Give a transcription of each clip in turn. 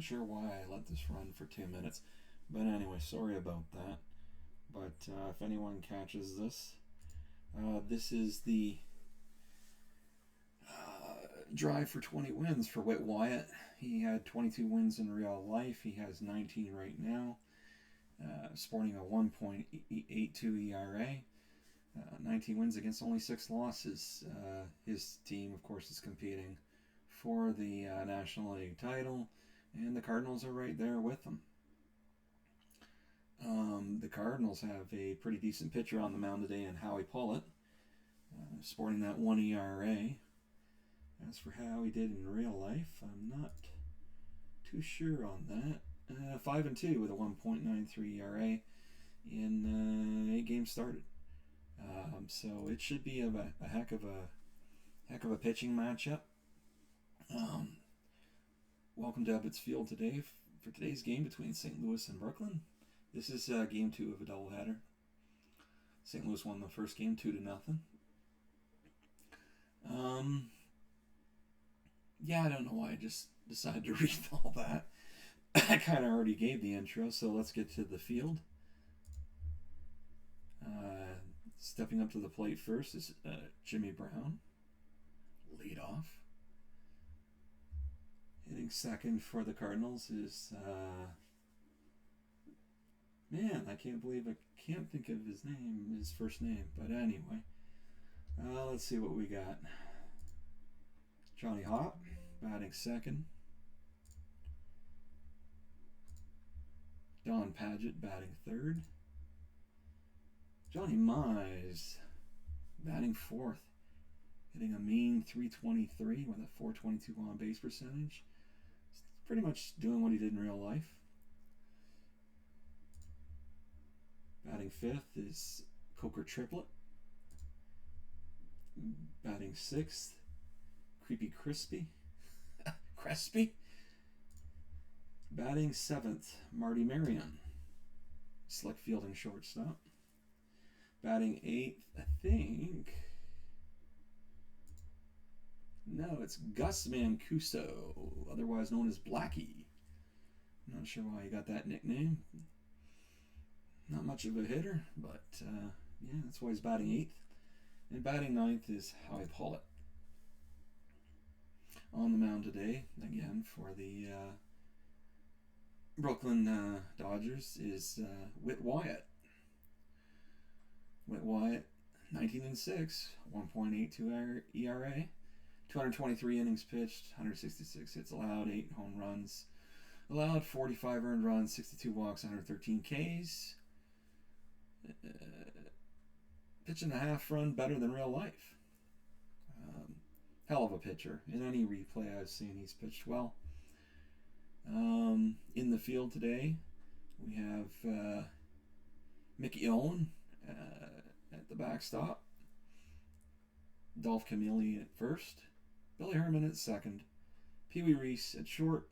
Not sure why I let this run for 2 minutes. But anyway, sorry about that. But if anyone catches this, this is the drive for 20 wins for Whit Wyatt. He had 22 wins in real life. He has 19 right now, sporting a 1.82 ERA. 19 wins against only 6 losses. His team, of course, is competing for the National League title, and the Cardinals are right there with them. The Cardinals have a pretty decent pitcher on the mound today in Howie Pollet, sporting that 1 ERA. As for how he did in real life, I'm not too sure on that. 5-2 with a 1.93 ERA in 8 games started. So it should be a heck of a pitching matchup. Welcome to Ebbets Field today for today's game between St. Louis and Brooklyn. This is game 2 of a doubleheader. St. Louis won the first game 2-0. Yeah, I don't know why I just decided to read all that. I kind of already gave the intro, so let's get to the field. Stepping up to the plate first is Jimmy Brown, lead off. Hitting second for the Cardinals is, man, I can't believe I can't think of his first name, but anyway. Let's see what we got. Johnny Hop, batting second. Don Padgett, batting third. Johnny Mize, batting fourth, hitting a mean .323 with a .422 on base percentage. Pretty much doing what he did in real life. Batting fifth is Coker Triplet. Batting sixth, Creepy Crispy. Crespi. Batting seventh, Marty Marion. Slick fielding shortstop. Batting eighth, I think. No, it's Gus Mancuso, otherwise known as Blackie. I'm not sure why he got that nickname. Not much of a hitter, but yeah, that's why he's batting eighth. And batting ninth is Howie Pollet. On the mound today, again, for the Brooklyn Dodgers is Whit Wyatt. Whit Wyatt, 19-6, 1.82 ERA, 223 innings pitched, 166 hits allowed, 8 home runs allowed, 45 earned runs, 62 walks, 113 Ks. Pitch and a half run better than real life. Hell of a pitcher. In any replay I've seen, he's pitched well. In the field today, we have Mickey Owen at the backstop, Dolph Camilli at first, Billy Herman at second, Pee Wee Reese at short,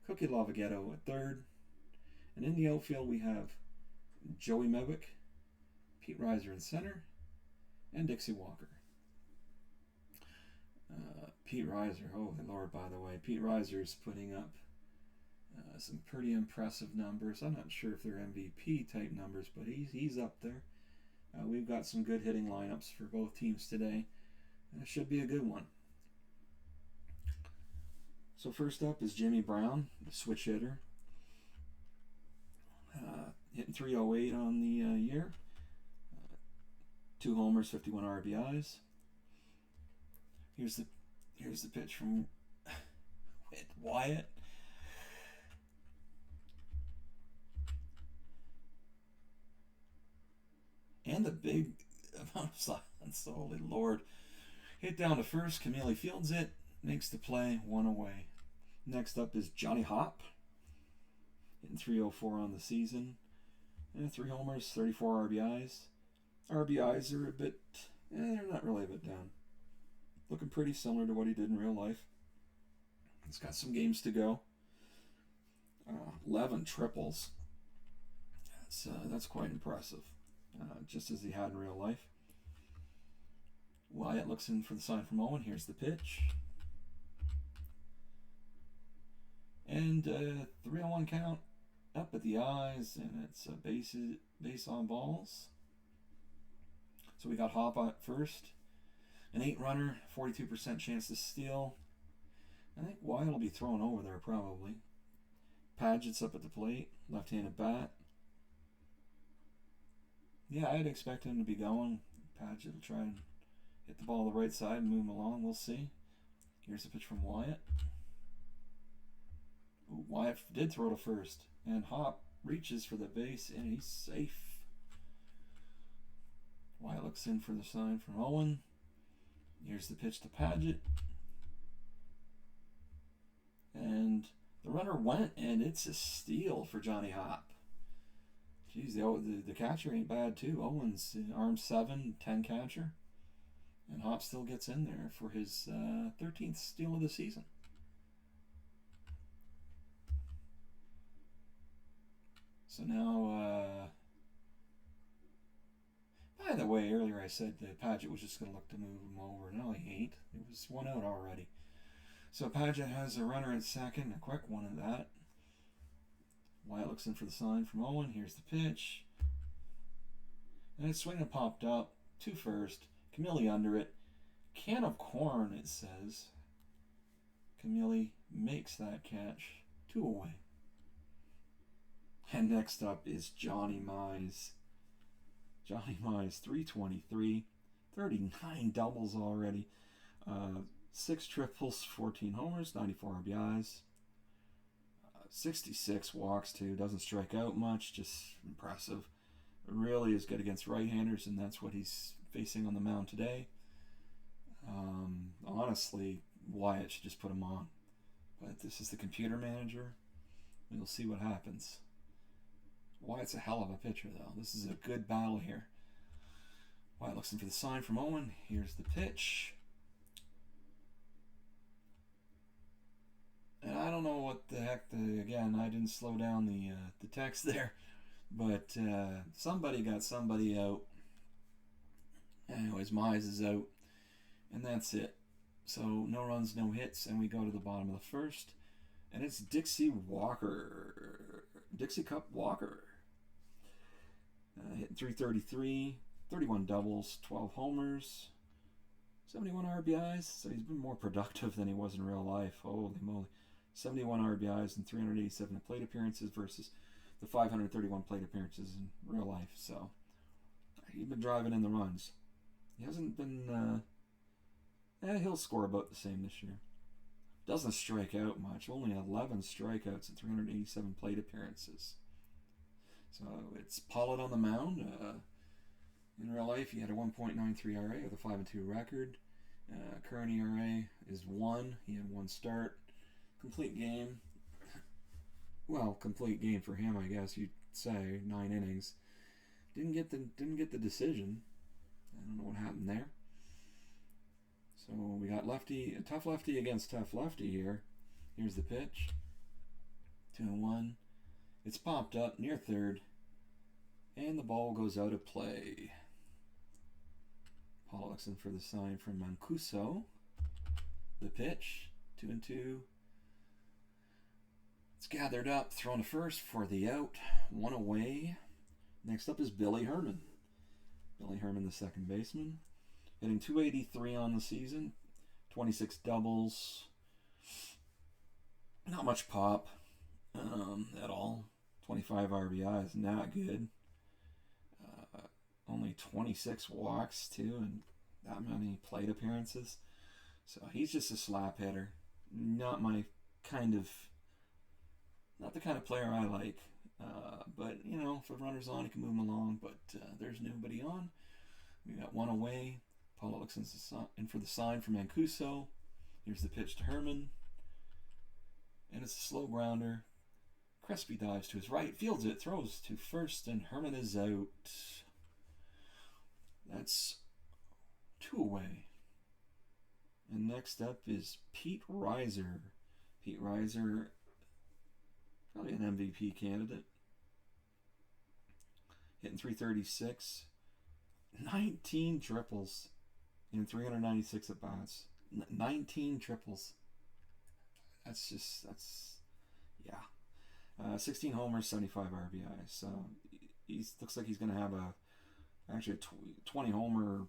Cookie Lavagetto at third, and in the outfield we have Joey Mewick, Pete Reiser in center, and Dixie Walker. Pete Reiser, holy Lord, by the way, Pete Reiser is putting up some pretty impressive numbers. I'm not sure if they're MVP type numbers, but he's up there. We've got some good hitting lineups for both teams today. It should be a good one. So first up is Jimmy Brown, the switch hitter. Hitting .308 on the year. 2 homers, 51 RBIs. Here's the pitch from Whit Wyatt. And the big amount of silence, holy Lord. Hit down to first, Camille fields it, makes the play, 1 away. Next up is Johnny Hop, hitting .304 on the season. And 3 homers, 34 RBIs. RBIs are a bit, they're not really a bit down. Looking pretty similar to what he did in real life. He's got some games to go. 11 triples. That's quite impressive. Just as he had in real life. Wyatt looks in for the sign from Owen. Here's the pitch. And 3-1 count up at the eyes, and it's a base on balls. So we got Hop at first. An 8-runner, 42% chance to steal. I think Wyatt will be thrown over there probably. Padgett's up at the plate, left-handed bat. Yeah, I'd expect him to be going. Padgett will try and hit the ball the right side and move him along. We'll see. Here's a pitch from Wyatt. Ooh, Wyatt did throw to first, and Hop reaches for the base, and he's safe. Wyatt looks in for the sign from Owen. Here's the pitch to Padgett. And the runner went, and it's a steal for Johnny Hop. Geez, the catcher ain't bad, too. Owen's arm 7, 10 catcher. And Hop still gets in there for his 13th steal of the season. So now, by the way, earlier I said that Padgett was just going to look to move him over. No, he ain't. It was one out already. So Padgett has a runner at second, a quick one at that. Wyatt looks in for the sign from Owen. Here's the pitch. And it's swinging popped up to first. Camille under it. Can of corn, it says. Camille makes that catch. 2 away. And next up is Johnny Mize. Johnny Mize, 323. 39 doubles already. 6 triples, 14 homers, 94 RBIs. 66 walks, too. Doesn't strike out much. Just impressive. Really is good against right-handers, and that's what he's facing on the mound today. Honestly, Wyatt should just put him on. But this is the computer manager. We'll see what happens. Wyatt's a hell of a pitcher, though. This is a good battle here. Wyatt looks in for the sign from Owen. Here's the pitch. And I don't know what the heck, again, I didn't slow down the text there. But somebody got somebody out. Anyways, Mize is out. And that's it. So no runs, no hits, and we go to the bottom of the first. And it's Dixie Cup Walker. Hitting 333, 31 doubles, 12 homers, 71 RBIs. So he's been more productive than he was in real life. Holy moly. 71 RBIs and 387 plate appearances versus the 531 plate appearances in real life. So he's been driving in the runs. He hasn't been... he'll score about the same this year. Doesn't strike out much. Only 11 strikeouts and 387 plate appearances. So it's Pollet on the mound. In real life, he had a 1.93 ERA with a 5-2 record. Current ERA is 1. He had 1 start. Complete game. Well, complete game for him, I guess you'd say. 9 innings. Didn't get the decision. I don't know what happened there. So we got a tough lefty against tough lefty here. Here's the pitch. 2-1. It's popped up near third. And the ball goes out of play. Paul looks in for the sign from Mancuso. The pitch. 2-2. It's gathered up. Thrown to first for the out. 1 away. Next up is Billy Herman. Billy Herman, the second baseman. Hitting 283 on the season. 26 doubles. Not much pop at all. 25 RBIs, not good. Only 26 walks, too, and that many plate appearances. So he's just a slap hitter. Not the kind of player I like. But, if a runner's on, he can move him along. But there's nobody on. We got 1 away. Paulo looks in for the sign from Mancuso. Here's the pitch to Herman. And it's a slow grounder. Crespi dives to his right, fields it, throws to first, and Herman is out. That's 2 away. And next up is Pete Reiser. Pete Reiser, probably an MVP candidate. Hitting 336. 19 triples in 396 at bats. 19 triples. That's Yeah. 16 homers, 75 RBIs. So he looks like he's going to have actually a 20 homer,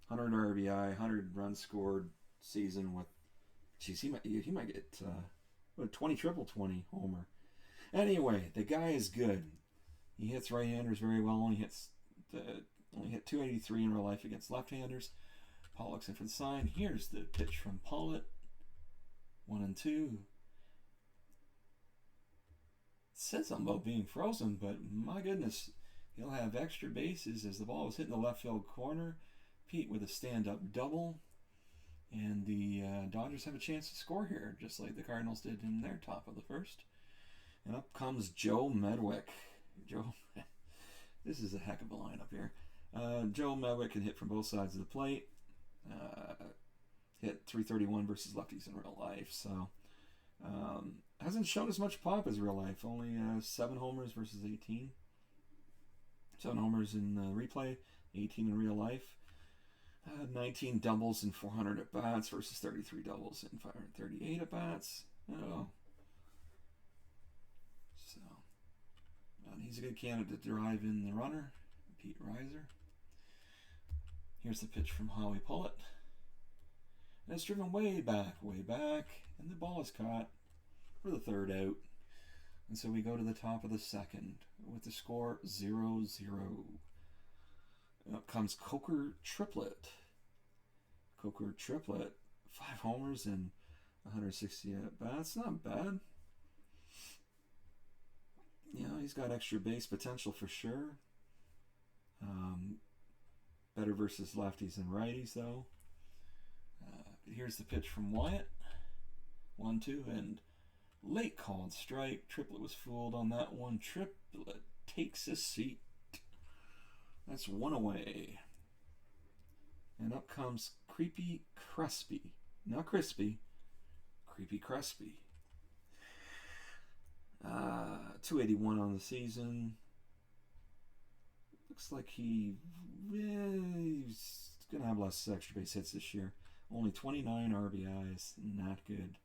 100 RBI, 100 runs scored season with. Geez, he might get 20 triple 20 homer. Anyway, the guy is good. He hits right-handers very well. Only hit 283 in real life against left-handers. Pollock's in for the sign. Here's the pitch from Pollet. 1-2. It says something about being frozen, but my goodness, he'll have extra bases as the ball was hitting the left field corner. Pete with a stand-up double. And the Dodgers have a chance to score here, just like the Cardinals did in their top of the first. And up comes Joe Medwick. This is a heck of a lineup here. Joe Medwick can hit from both sides of the plate. Hit 331 versus lefties in real life. So hasn't shown as much pop as real life. Only 7 homers versus 18. 7 homers in replay, 18 in real life. 19 doubles and 400 at-bats versus 33 doubles and 538 at-bats. Oh. So, he's a good candidate to drive in the runner, Pete Reiser. Here's the pitch from Howie Pollet. And it's driven way back, and the ball is caught for the third out. And so we go to the top of the second with the score 0-0. Up comes Coker Triplet. 5 homers and 160 at-bats. Not bad. He's got extra base potential for sure. Better versus lefties and righties, though. Here's the pitch from Wyatt. 1-2, and late called strike. Triplet was fooled on that one. Triplet takes a seat. That's 1 away. And up comes Creepy Crespi. Not Crispy. Creepy Crespi. 281 on the season. Looks like he's going to have less extra base hits this year. Only 29 RBIs. Not good.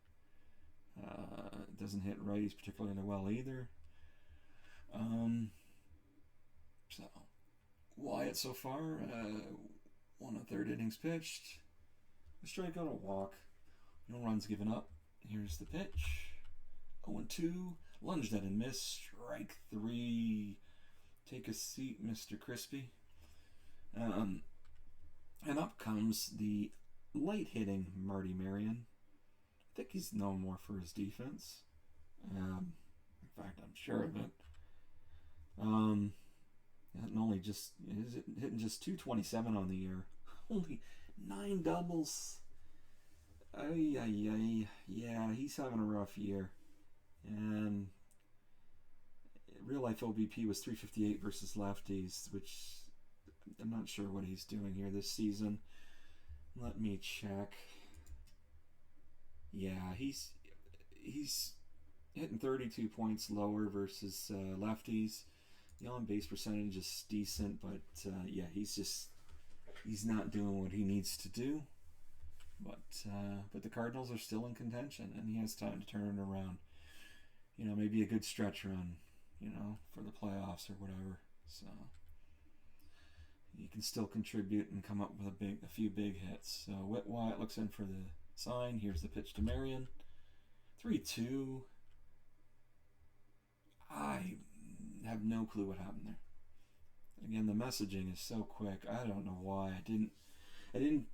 Doesn't hit righties particularly well either. So Wyatt so far, 1 1/3 innings pitched. A strikeout, a walk. No runs given up. Here's the pitch. 0-2. Lunged at and missed. Strike 3. Take a seat, Mr. Crispy. And up comes the light-hitting Marty Marion. I think he's known more for his defense. In fact, I'm sure of it. And only just hitting just 227 on the year. Only 9 doubles. Yeah, he's having a rough year. And real life OBP was 358 versus lefties, which I'm not sure what he's doing here this season. Let me check. Yeah, he's hitting 32 points lower versus lefties. The on base percentage is decent, but he's not doing what he needs to do. But the Cardinals are still in contention, and he has time to turn it around. Maybe a good stretch run, for the playoffs or whatever. So he can still contribute and come up with a few big hits. So Whit Wyatt looks in for the sign. Here's the pitch to Marion. 3-2. I have no clue what happened there. Again, the messaging is so quick. I don't know why. I didn't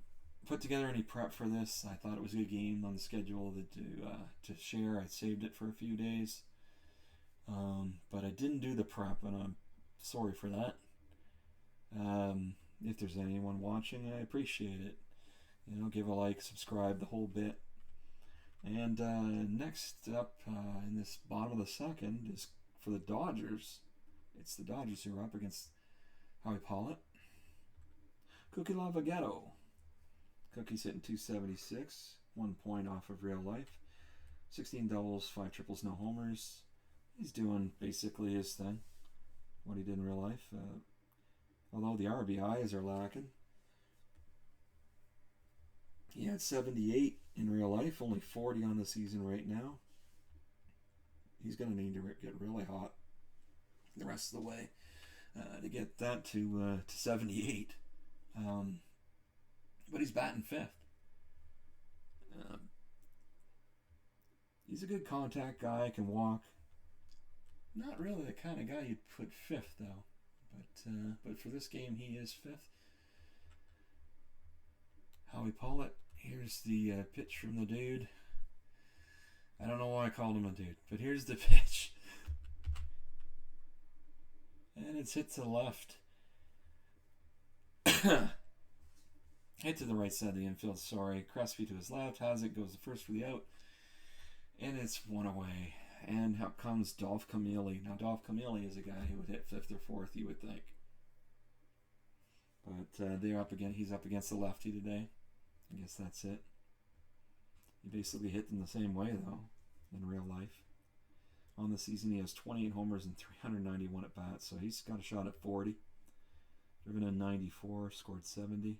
put together any prep for this. I thought it was a good game on the schedule to share. I saved it for a few days. But I didn't do the prep, and I'm sorry for that. If there's anyone watching, I appreciate it. Give a like, subscribe, the whole bit. And next up in this bottom of the second is for the Dodgers. It's the Dodgers who are up against Howie Pollet. Cookie Lavagetto. Cookie's hitting 276, 1 point off of real life. 16 doubles, 5 triples, no homers. He's doing basically his thing, what he did in real life. Although the RBIs are lacking. He had 78 in real life, only 40 on the season right now. he's going to need to get really hot the rest of the way to get that to 78. But he's batting fifth. He's a good contact guy, can walk. Not really the kind of guy you'd put fifth, though. But for this game, he is fifth. Howie Pollet. Here's the pitch from the dude. I don't know why I called him a dude, but here's the pitch. And it's hit to the left. Hit to the right side of the infield, sorry. Crespi to his left, has it, goes the first for the out. And it's one away. And out comes Dolph Camilli. Now, Dolph Camilli is a guy who would hit fifth or fourth, you would think. But they're up again. He's up against the lefty today. I guess that's it. He basically hit them the same way, though, in real life. On the season, he has 28 homers and 391 at bats, so he's got a shot at 40. Driven in 94, scored 70.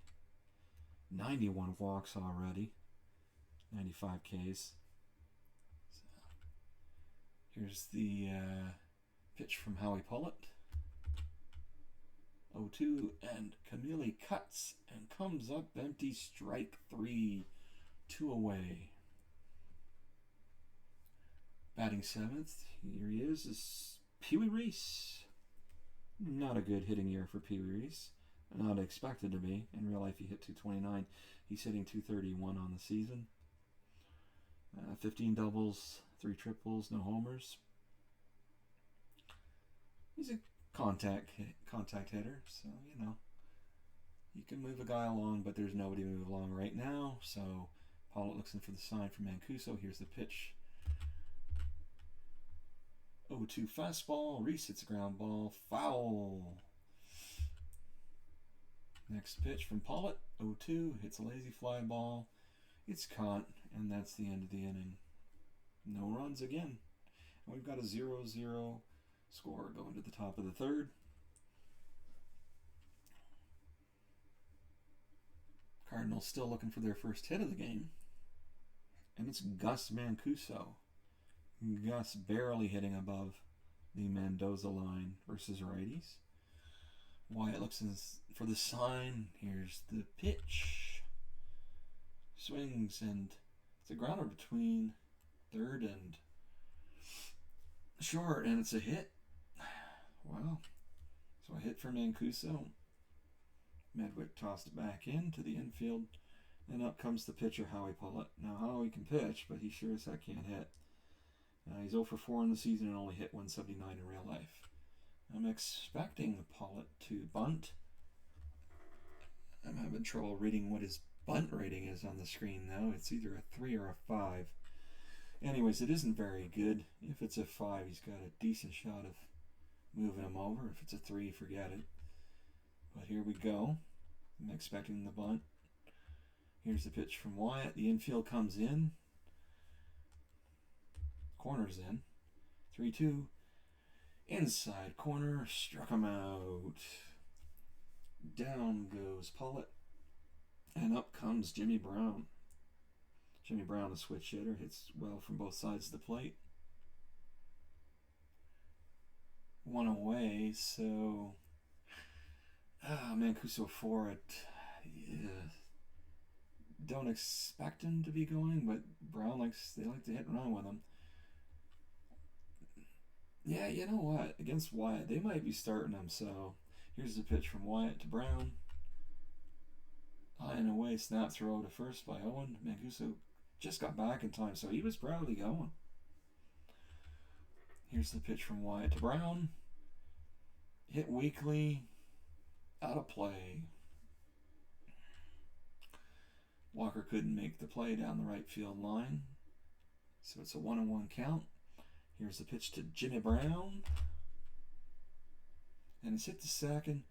91 walks already. 95 Ks. So, here's the pitch from Howie Pollet. 0-2, and Camilli cuts and comes up empty, strike 3. 2 away. Batting seventh, here he is Pee Wee Reese. Not a good hitting year for Pee Wee Reese. Not expected to be. In real life, he hit 229. He's hitting 231 on the season. 15 doubles, 3 triples, no homers. He's a contact hitter, so, you know, you can move a guy along, but there's nobody to move along right now. So Pollet looks in for the sign from Mancuso. Here's the pitch. 0-2 fastball. Reese hits a ground ball. Foul. Next pitch from Pollet. 0-2. Hits a lazy fly ball. It's caught, and that's the end of the inning. No runs again. And we've got a 0-0 score going to the top of the third. Cardinals still looking for their first hit of the game. And it's Gus Mancuso. Gus barely hitting above the Mendoza line versus righties. Wyatt looks for the sign. Here's the pitch. Swings, and it's a grounder between third and short, and it's a hit. Wow. So a hit for Mancuso. Medwick tossed it back into the infield, and up comes the pitcher, Howie Pollet. Now, Howie can pitch, but he sure as heck can't hit. He's 0 for 4 in the season and only hit 179 in real life. I'm expecting Pollet to bunt. I'm having trouble reading what his bunt rating is on the screen, though. It's either a 3 or a 5. Anyways, it isn't very good. If it's a 5, he's got a decent shot of moving him over. If it's a 3, forget it. But here we go. I'm expecting the bunt. Here's the pitch from Wyatt. The infield comes in. Corner's in. 3-2. Inside corner. Struck him out. Down goes Pollet. And up comes Jimmy Brown. Jimmy Brown, a switch hitter, hits well from both sides of the plate. 1 away, so Mancuso for it. Yeah. Don't expect him to be going, but Brown they like to hit and run with him. Yeah, you know what? Against Wyatt, they might be starting him, so here's the pitch from Wyatt to Brown. High and away, snap throw to first by Owen. Mancuso just got back in time, so he was probably going. Here's the pitch from Wyatt to Brown. Hit weakly. Out of play. Walker couldn't make the play down the right field line. So it's a 1-1 count. Here's the pitch to Jimmy Brown. And it's hit to second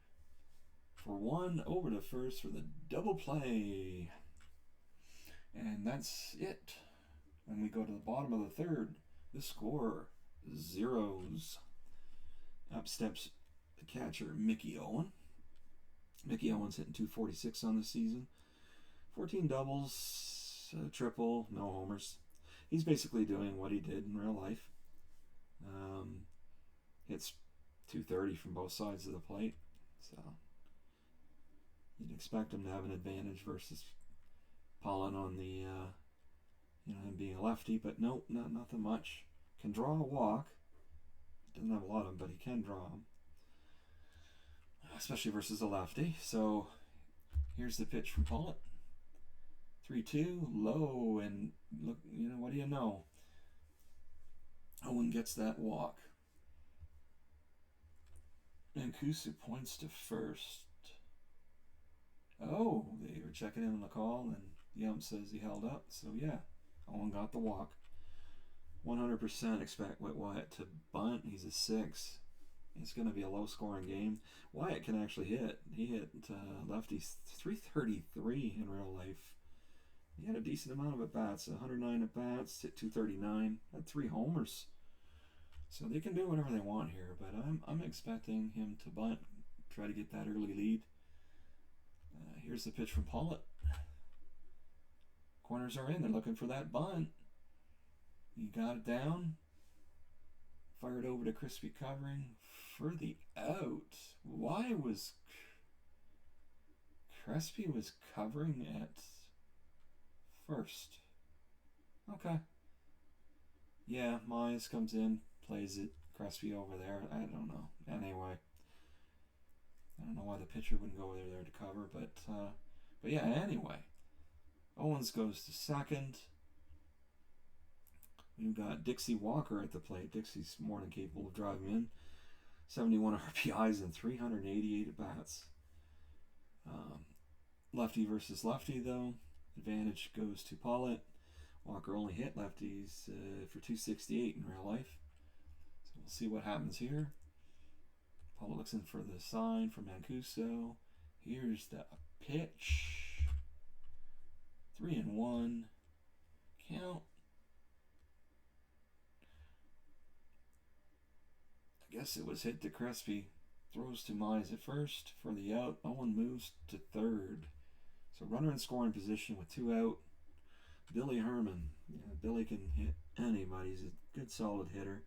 for 1, over to first for the double play. And that's it. When we go to the bottom of the third, the score, zeros. Up steps the catcher, Mickey Owen. Mickey Owen's hitting 246 on the season. 14 doubles, triple, no homers. He's basically doing what he did in real life. Hits 230 from both sides of the plate. So you'd expect him to have an advantage versus Pollen on the, him being a lefty, but nope, nothing much. Can draw a walk. Doesn't have a lot of them, but he can draw them. Especially versus a lefty. So here's the pitch from Pollet. 3-2, low, and look, what do you know? Owen gets that walk. Mancuso points to first. Oh, they were checking in on the call, and the ump says he held up. So yeah, Owen got the walk. 100% expect Whit Wyatt to bunt. He's a 6. It's going to be a low-scoring game. Wyatt can actually hit. He hit lefties 333 in real life. He had a decent amount of at-bats. 109 at-bats, hit 239, had 3 homers. So they can do whatever they want here, but I'm expecting him to bunt, try to get that early lead. Here's the pitch from Pollet. Corners are in. They're looking for that bunt. He got it down. Fired over to Crispy covering for the out. Why was Crispy was covering at first? Okay. Yeah, Mize comes in, plays it. Crispy over there. I don't know. Anyway, I don't know why the pitcher wouldn't go over there to cover, but yeah. Anyway, Owens goes to second. We've got Dixie Walker at the plate. Dixie's more than capable of driving in. 71 RBIs and 388 at-bats. Lefty versus lefty, though. Advantage goes to Pollet. Walker only hit lefties for 268 in real life. So we'll see what happens here. Pollet looks in for the sign from Mancuso. Here's the pitch. 3-1. Count. I guess it was hit to Crispy. Throws to Mize at first for the out. Owen moves to third. So runner in scoring position with 2 out. Billy Herman. Yeah, Billy can hit anybody. He's a good solid hitter.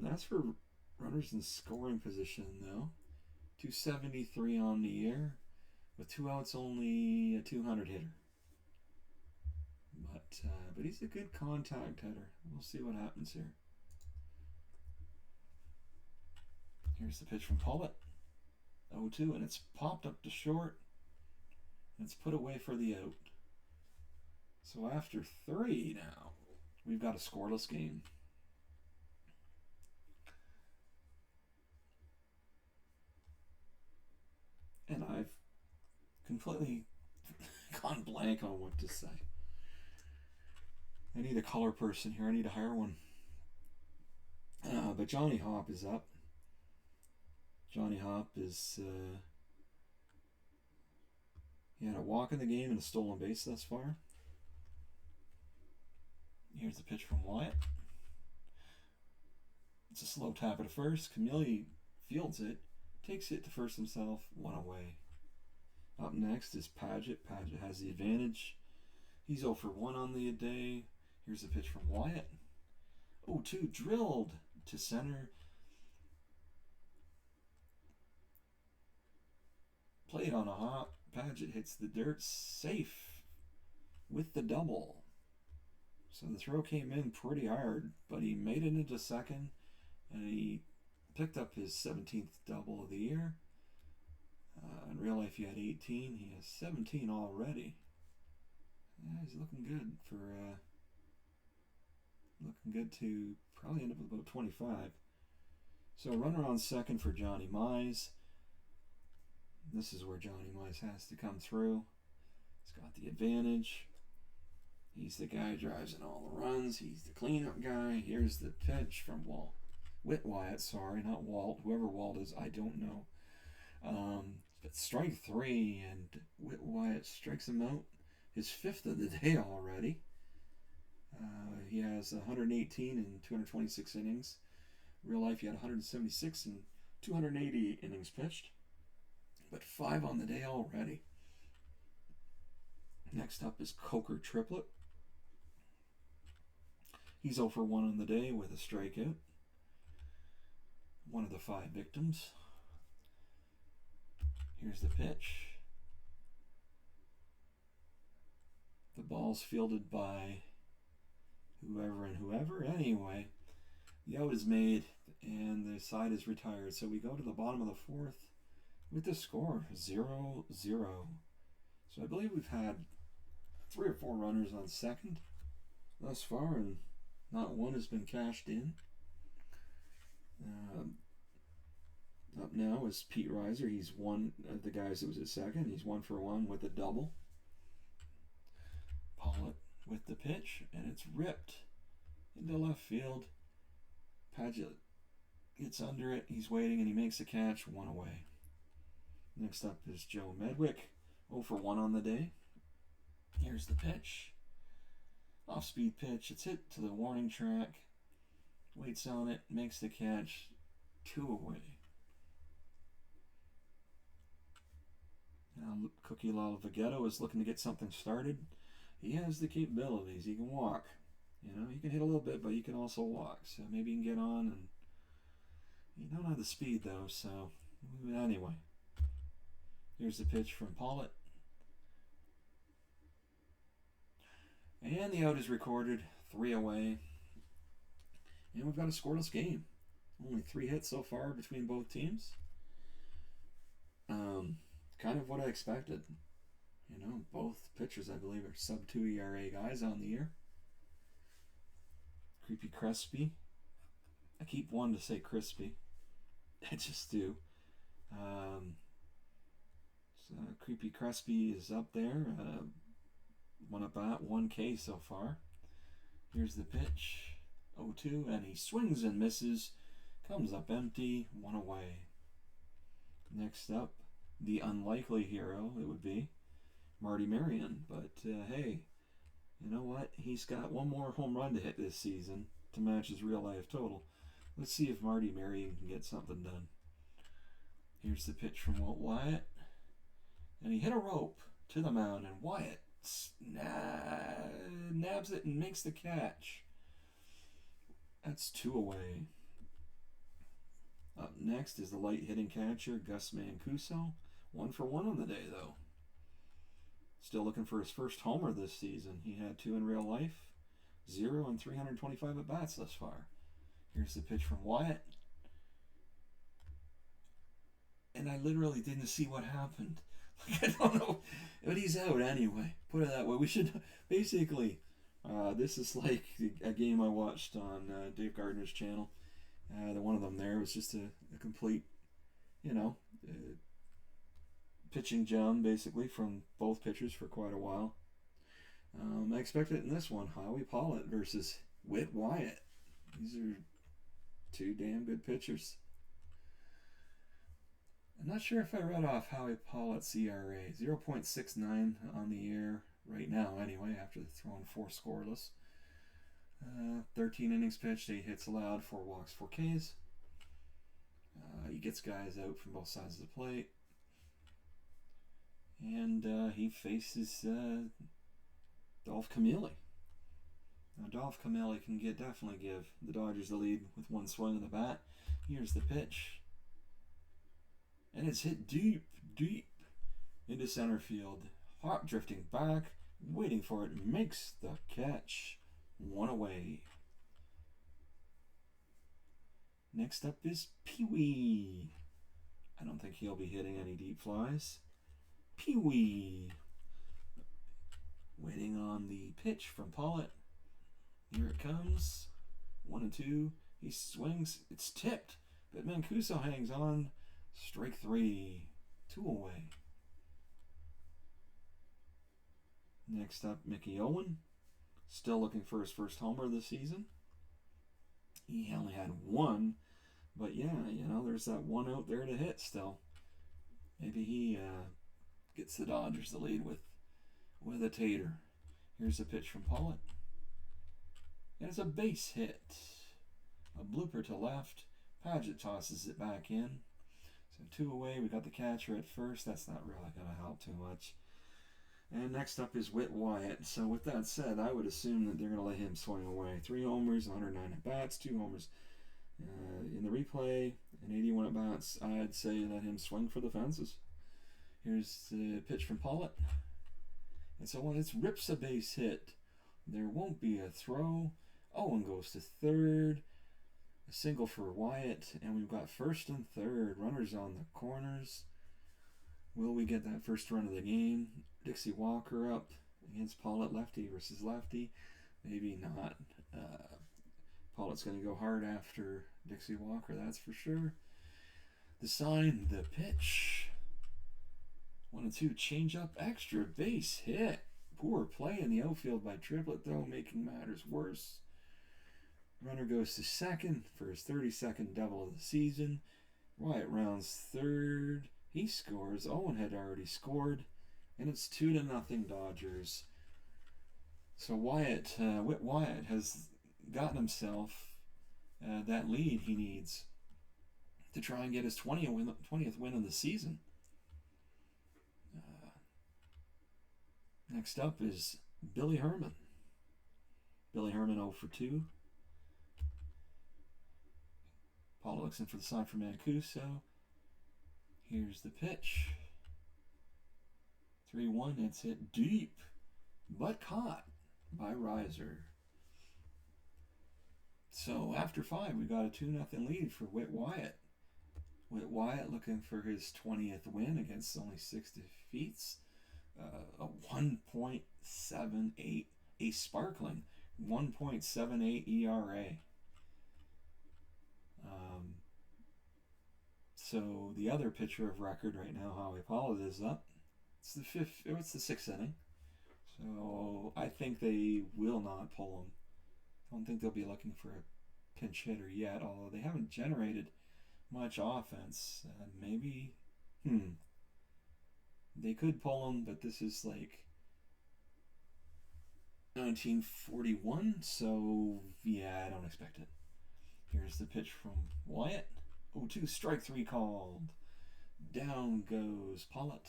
That's for runners in scoring position though. 273 on the year. With 2 outs, only a 200 hitter. But he's a good contact hitter. We'll see what happens here. Here's the pitch from Pollet. 0-2, and it's popped up to short. And it's put away for the out. So after 3 now, we've got a scoreless game. And I've completely gone blank on what to say. I need a color person here. I need to hire one. But Johnny Hop is up. Johnny Hop is... he had a walk in the game and a stolen base thus far. Here's the pitch from Wyatt. It's a slow tap at first. Camille fields it. Takes it to first himself. 1 away. Up next is Paget. Paget has the advantage. He's 0 for 1 on the day. Here's the pitch from Wyatt. 0-2. Drilled to center. Played on a hop. Paget hits the dirt safe with the double. So the throw came in pretty hard, but he made it into second, and he picked up his 17th double of the year. In real life, he had 18. He has 17 already. Yeah, he's looking good for looking good to probably end up with about 25. So runner on second for Johnny Mize. This is where Johnny Mize has to come through. He's got the advantage. He's the guy who drives in all the runs. He's the cleanup guy. Here's the pitch from Whit Wyatt, sorry, not Walt. Whoever Walt is, I don't know. But strike 3, and Whit Wyatt strikes him out. His 5th of the day already. He has 118 in 226 innings. Real life, he had 176 in 280 innings pitched. But 5 on the day already. Next up is Coker Triplet. He's 0 for 1 on the day with a strikeout. One of the 5 victims. Here's the pitch. The ball's fielded by whoever and whoever. Anyway, the out is made and the side is retired. So we go to the bottom of the 4th with the score 0-0. So I believe we've had 3 or 4 runners on second thus far, and not one has been cashed in. Up now is Pete Reiser. He's one of the guys that was at second. He's 1 for 1 with a double. Pollet with the pitch, and it's ripped into left field. Paget gets under it. He's waiting, and he makes the catch. 1 away. Next up is Joe Medwick. 0 for 1 on the day. Here's the pitch. Off-speed pitch. It's hit to the warning track. Waits on it. Makes the catch. 2 away. Now Cookie Lalavigetto is looking to get something started. He has the capabilities. He can walk. He can hit a little bit, but he can also walk. So maybe he can get on. And he don't have the speed, though. So anyway, here's the pitch from Pollet. And the out is recorded. 3 away. And we've got a scoreless game. Only 3 hits so far between both teams. Kind of what I expected. Both pitchers, I believe, are sub-2 ERA guys on the year. Creepy Crispy. I keep wanting to say Crispy. I just do. So Creepy Crispy is up there. 1 at bat, 1 K so far. Here's the pitch. 0-2, and he swings and misses. Comes up empty. 1 away. Next up, the unlikely hero, it would be Marty Marion. But hey, you know what? He's got 1 more home run to hit this season to match his real life total. Let's see if Marty Marion can get something done. Here's the pitch from Whit Wyatt. And he hit a rope to the mound, and Wyatt nabs it and makes the catch. That's 2 away. Up next is the light hitting catcher, Gus Mancuso. 1 for 1 on the day, though. Still looking for his first homer this season. He had 2 in real life, 0 and 325 at bats thus far. Here's the pitch from Wyatt. And I literally didn't see what happened. I don't know. But he's out anyway. Put it that way. We should basically, this is like a game I watched on Dave Gardner's channel. One of them there was just a complete, pitching gem basically from both pitchers for quite a while. I expect it in this one. Howie Pollet versus Whit Wyatt. These are 2 damn good pitchers. I'm not sure if I read off Howie Pollett's ERA. 0.69 on the year right now anyway, after throwing 4 scoreless. 13 innings pitched, 8 hits allowed, 4 walks, 4 Ks. He gets guys out from both sides of the plate. And he faces Dolph Camilli. Now Dolph Camilli can definitely give the Dodgers the lead with 1 swing of the bat. Here's the pitch. And it's hit deep into center field. Hawk drifting back, waiting for it, makes the catch. 1 away. Next up is Pee-wee. I don't think he'll be hitting any deep flies. Pee-wee. Waiting on the pitch from Pollet. Here it comes. 1 and 2. He swings. It's tipped. But Mancuso hangs on. Strike 3. 2 away. Next up, Mickey Owen. Still looking for his first homer this season. He only had 1. But yeah, there's that 1 out there to hit still. Maybe he gets the Dodgers the lead with a tater. Here's a pitch from Pollet. And it's a base hit. A blooper to left. Paget tosses it back in. So 2 away. We got the catcher at first. That's not really going to help too much. And next up is Whit Wyatt. So with that said, I would assume that they're going to let him swing away. 3 homers, 109 at-bats, 2 homers in the replay, and 81 at-bats. I'd say let him swing for the fences. Here's the pitch from Pollet. And so when it rips a base hit, there won't be a throw. Owen goes to third. A single for Wyatt, and we've got first and third. Runners on the corners. Will we get that first run of the game? Dixie Walker up against Pollet, lefty versus lefty. Maybe not. Pollett's going to go hard after Dixie Walker, that's for sure. The sign, the pitch. 1-2, change up, extra base hit. Poor play in the outfield by Triplett, though, making matters worse. Runner goes to second for his 32nd double of the season. Wyatt rounds third. He scores. Owen had already scored. And it's 2-0 Dodgers. So Whit Wyatt has gotten himself that lead he needs to try and get his 20th win of the season. Next up is Billy Herman. Billy Herman 0 for 2. Paul looks in for the sign for Mancuso. Here's the pitch. 3-1. It's hit deep, but caught by Riser. So after 5, we got a 2-0 lead for Whit Wyatt. Whit Wyatt looking for his 20th win against only 6 defeats. A 1.78, a sparkling 1.78 ERA. So the other pitcher of record right now, Howie Pollet, is up. It's the 6th inning. So I think they will not pull him. I don't think they'll be looking for a pinch hitter yet, although they haven't generated much offense. Maybe, they could pull him, but this is like 1941, so yeah, I don't expect it. Here's the pitch from Wyatt. 0-2, strike 3 called. Down goes Pollet.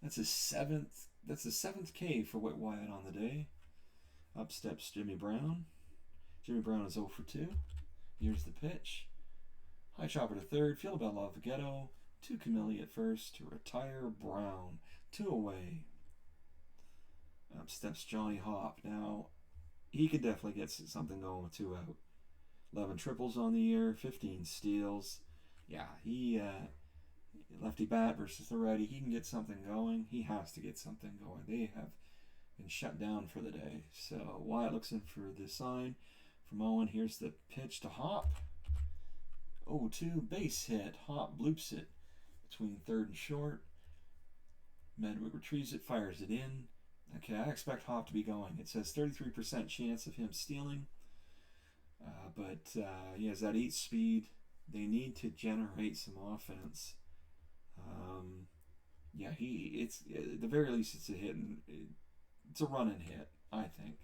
That's his 7th. That's the 7th K for Whit Wyatt on the day. Up steps Jimmy Brown. Jimmy Brown is 0 for 2. Here's the pitch. High chopper to third. Field about Lavagetto. To Camilli at first to retire Brown. 2 away. Up steps Johnny Hop. Now, he could definitely get something going with 2 out. 11 triples on the year. 15 steals. Yeah, he lefty bat versus the righty. He can get something going. He has to get something going. They have been shut down for the day. So Wyatt looks in for the sign from Owen. Here's the pitch to Hop. 0-2, base hit. Hop bloops it between third and short. Medwick retrieves it, fires it in. Okay, I expect Hop to be going. It says 33% chance of him stealing. But he has that 8 speed. They need to generate some offense. It's at the very least it's a hit, and it's a run and hit, I think.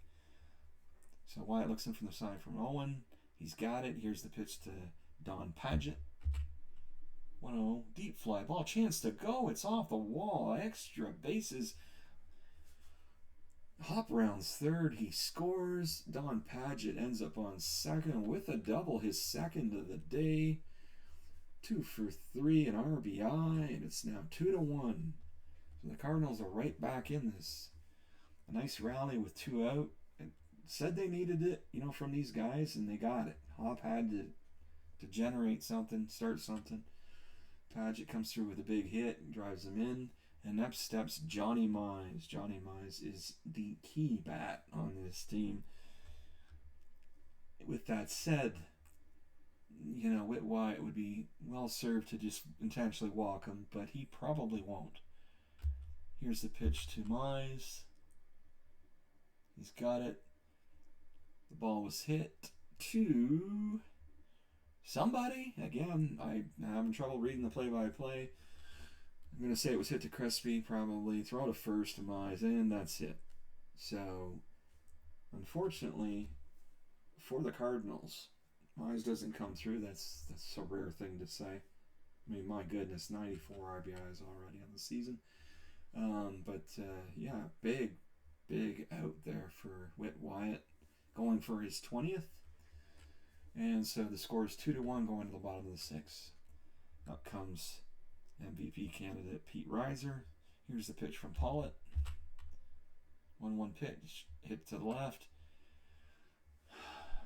So Wyatt looks in from the side from Owen. He's got it. Here's the pitch to Don Padgett. 1-0, deep fly ball, chance to go. It's off the wall. Extra bases. Hop rounds third. He scores. Don Padgett ends up on second with a double, his 2nd of the day. 2 for 3, an RBI, and it's now 2-1. So the Cardinals are right back in this. A nice rally with 2 out. It said they needed it, from these guys, and they got it. Hop had to generate something, start something. Padgett comes through with a big hit, drives him in, and up steps Johnny Mize. Johnny Mize is the key bat on this team. With that said, Whit Wyatt would be well served to just intentionally walk him, but he probably won't. Here's the pitch to Mize. He's got it. The ball was hit to somebody. Again, I'm having trouble reading the play-by-play. I'm going to say it was hit to Crespi, probably. Throw to first to Mize, and that's it. So, unfortunately, for the Cardinals, Mize doesn't come through. That's a rare thing to say. I mean, my goodness, 94 RBIs already on the season. Yeah, big out there for Whit Wyatt, going for his 20th. And so the score is 2-1 going to the bottom of the sixth. Up comes MVP candidate Pete Reiser. Here's the pitch from Pollet. 1-1 pitch, hit to the left.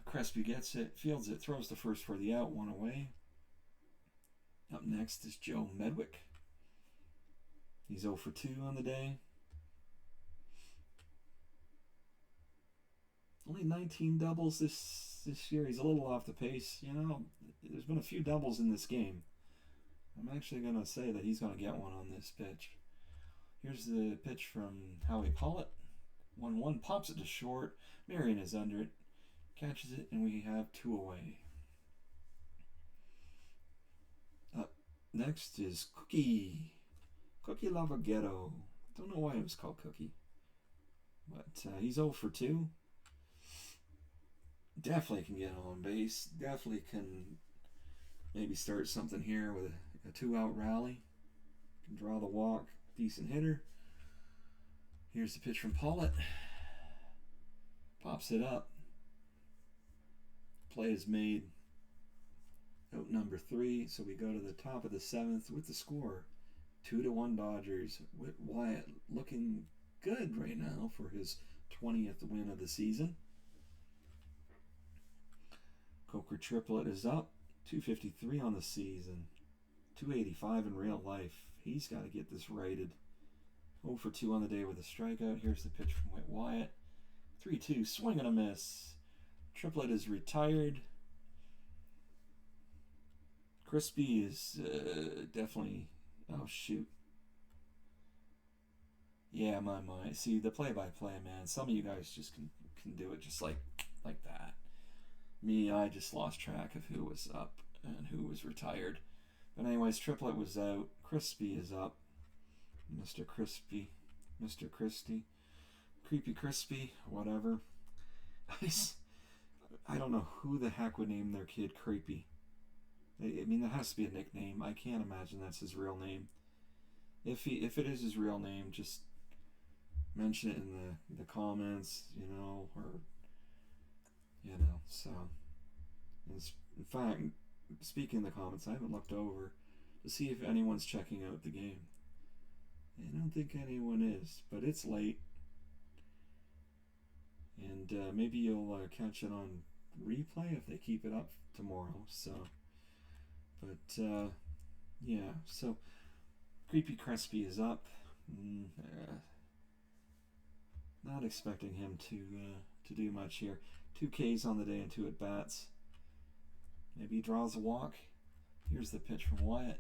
Crespi gets it, fields it, throws the first for the out, 1 away. Up next is Joe Medwick. He's 0 for 2 on the day. Only 19 doubles this year. He's a little off the pace. You know, there's been a few doubles in this game. I'm actually going to say that he's going to get one on this pitch. Here's the pitch from Howie Pollet. 1-1, pops it to short. Marion is under it, catches it, and we have 2 away. Up next is Cookie Lavagetto. Don't know why it was called Cookie, but he's 0 for 2. Definitely can get on base. Definitely can maybe start something here with a 2-out rally. Can draw the walk. Decent hitter. Here's the pitch from Pollet. Pops it up. Play is made. Out number 3. So we go to the top of the 7th with the score. 2-1 Dodgers. Whit Wyatt looking good right now for his 20th win of the season. Coker triplet is up. 253 on the season. 285 in real life. He's got to get this righted. 0 for 2 on the day with a strikeout. Here's the pitch from Whit Wyatt. 3-2, swing and a miss. Triplet is retired. Crespi is definitely... Oh, shoot. Yeah, my mind. See, the play-by-play, man. Some of you guys just can do it just like that. Me, I just lost track of who was up and who was retired. But anyways, Triplet was out. Crespi is up. Mr. Crispy. Mr. Christie. Creepy Crispy. Whatever. I don't know who the heck would name their kid Creepy. I mean, that has to be a nickname. I can't imagine that's his real name. If it is his real name, just mention it in the comments, or so. In fact, speaking in the comments, I haven't looked over to see if anyone's checking out the game. I don't think anyone is, but it's late. And maybe you'll catch it on replay if they keep it up tomorrow. So, but yeah. So, Creepy Crespi is up. Not expecting him to do much here. 2 Ks on the day and 2 at bats. Maybe he draws a walk. Here's the pitch from Wyatt.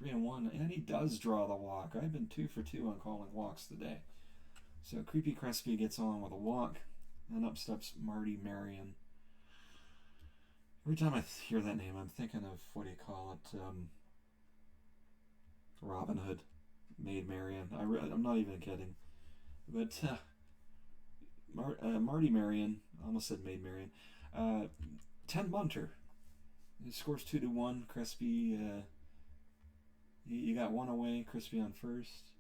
3-1, and he does draw the walk. I've been 2 for 2 on calling walks today. So Creepy Crespi gets on with a walk, and up steps Marty Marion. Every time I hear that name, I'm thinking of, Robin Hood, Maid Marian. I'm not even kidding. But Marty Marion, almost said Maid Marian, 10 bunter. He scores 2-1. Crespi, you got 1 away. Crespi on first.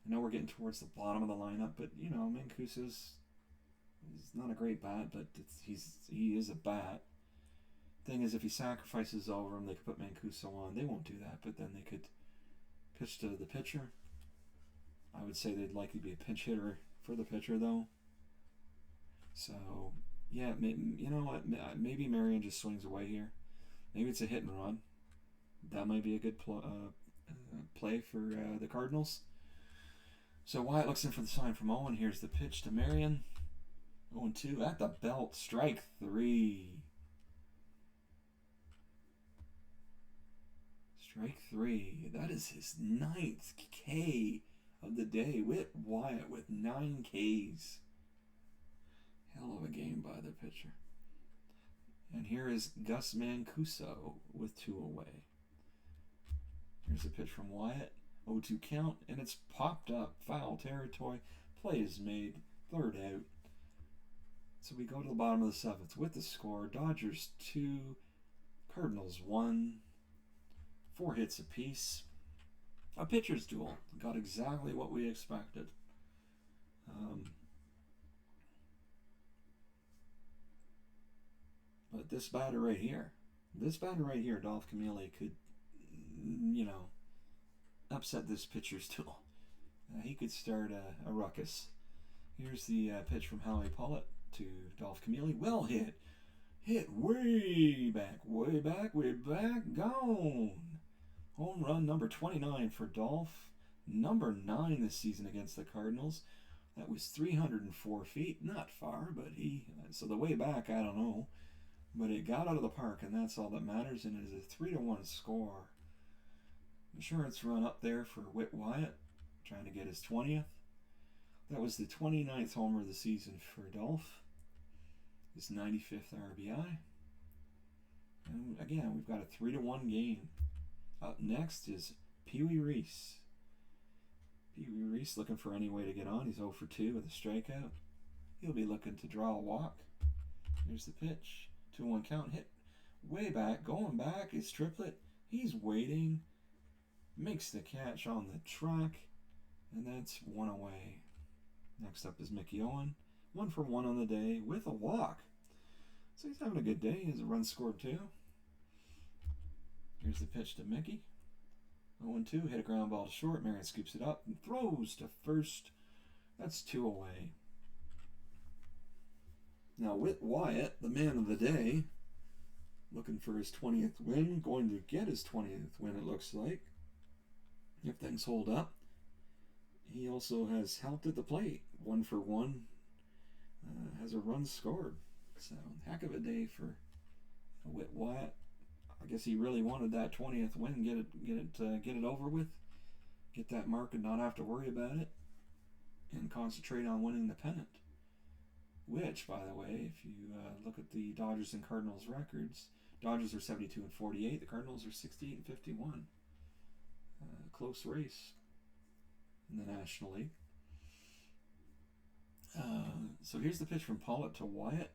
I know we're getting towards the bottom of the lineup, but Mancuso's not a great bat, but he is a bat. Thing is, if he sacrifices over him, they could put Mancuso on. They won't do that, but then they could pitch to the pitcher. I would say they'd likely be a pinch hitter for the pitcher, though. So, yeah, you know what? Maybe Marion just swings away here. Maybe it's a hit and run. That might be a good play for the Cardinals. So Wyatt looks in for the sign from Owen. Here's the pitch to Marion. 0-2 at the belt. Strike 3. Strike 3. That is his 9th K of the day. Whit Wyatt with 9 Ks. Hell of a game by the pitcher. And here is Gus Mancuso with 2 away. Here's a pitch from Wyatt. 0-2 count, and it's popped up. Foul territory. Play is made. 3rd out. So we go to the bottom of the 7th with the score. Dodgers 2, Cardinals 1. 4 hits apiece. A pitcher's duel. Got exactly what we expected. But this batter right here, Dolph Camille could, upset this pitcher's duel. He could start a ruckus. Here's the pitch from Howie Pollet to Dolph Camille. Well hit. Hit way back, gone. Home run number 29 for Dolph. Number 9 this season against the Cardinals. That was 304 feet. Not far, but so the way back, I don't know. But it got out of the park, and that's all that matters, and it is a 3-1 score. Insurance run up there for Whit Wyatt, trying to get his 20th. That was the 29th homer of the season for Dolph. His 95th RBI. And again, we've got a 3-1 game. Up next is Pee Wee Reese. Pee Wee Reese looking for any way to get on. He's 0 for 2 with a strikeout. He'll be looking to draw a walk. Here's the pitch. 2-1 count, hit way back, going back, his triplet. He's waiting, makes the catch on the track, and that's 1 away. Next up is Mickey Owen, 1 for 1 on the day with a walk. So he's having a good day. He has a run scored too. Here's the pitch to Mickey. 0-2, hit a ground ball to short. Marion scoops it up and throws to first. That's 2 away. Now, Whit Wyatt, the man of the day, looking for his 20th win, going to get his 20th win, it looks like, if things hold up. He also has helped at the plate, 1 for 1, has a run scored. So, heck of a day for Whit Wyatt. I guess he really wanted that 20th win, get it over with, get that mark and not have to worry about it, and concentrate on winning the pennant. Which, by the way, if you look at the Dodgers and Cardinals records, Dodgers are 72-48, the Cardinals are 68-51. Close race in the National League. So here's the pitch from Pollet to Wyatt.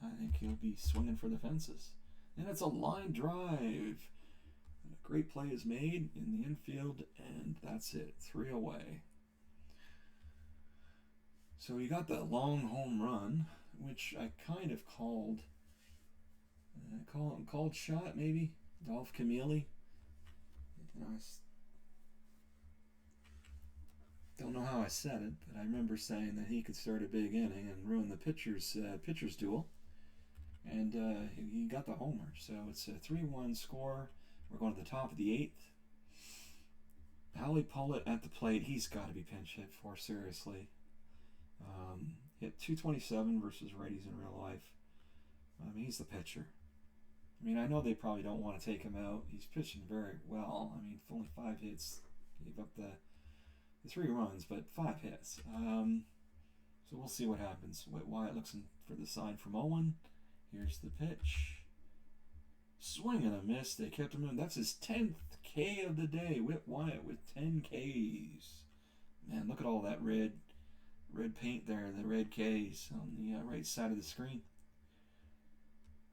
I think he'll be swinging for the fences. And it's a line drive. A great play is made in the infield, and that's it. 3 away. So you got that long home run, which I kind of called shot, maybe. Dolph Camille. I don't know how I said it, but I remember saying that he could start a big inning and ruin the pitcher's duel. And he got the homer. So it's a 3-1 score. We're going to the top of the 8th. Howie Pollet at the plate. He's got to be pinch hit for, seriously. Hit 227 versus righties in real life. I mean, he's the pitcher. I mean, I know they probably don't want to take him out. He's pitching very well. I mean, only 5 hits. Gave up the 3 runs, but 5 hits. So we'll see what happens. Whit Wyatt looks for the sign from Owen. Here's the pitch. Swing and a miss. They kept him in. That's his 10th K of the day. Whit Wyatt with 10 Ks. Man, look at all that red paint there. The red Ks on the right side of the screen.